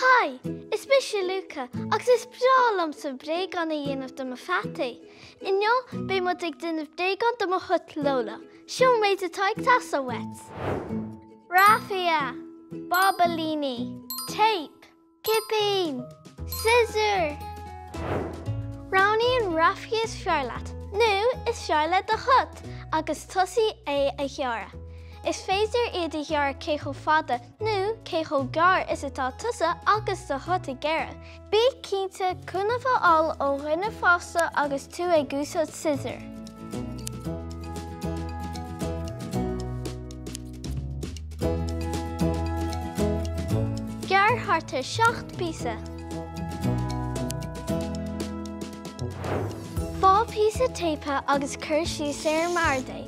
Hi, is me sé Luca, agus is bralum sa Bréagán a dhéanamh do mo Peataí. Inniu, bé mo ag duine Bréagán do mo chut Lola. Siú méid atá ag tasa wet. Raffia, Bobolini, tape, kipping, scissor. Rowney and Raffia is Charlotte. Nu is Charlotte the hut, agus tusi a chiara. Is féidir iad a dhearr cécho fada, nu cécho gar is atá tusa agus do hut a gera. Bí cínta cúnafa all ó rinne fásta agus tú a gúsad scissor. Gar harta 7 písa. Fá písa teipe agus cur sí sé mardaí.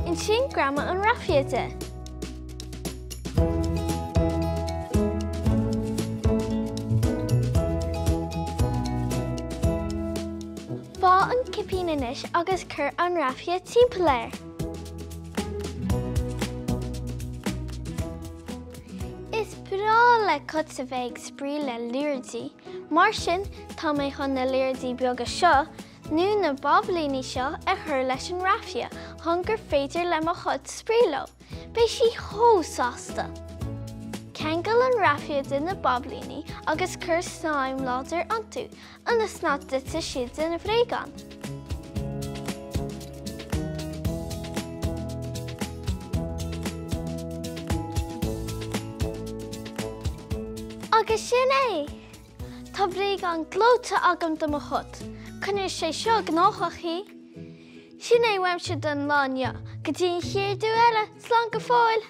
In 10 grama an rafiate. Fá an kipínanis agus cur an rafia timpplair. Is bra le cut sa bheith sprí le lírdí. Mar sin tá mé chun na lírdí beaga seo, nu na boblíní seo a chur leis an rafia, hungur féidir le mo chud sprílo. Bei si hó sásta. Kengal an rafia din na boblíní agus cur snáim láidir antú, an is ná dite siad in a Bréagán. Agus sin é, tá Bréagán glóta agam do mo chut. Cynnyr sé seo gnáchach hi. Sin é weimse don lánia, go dtíon chéir dú eile, slán go fáil.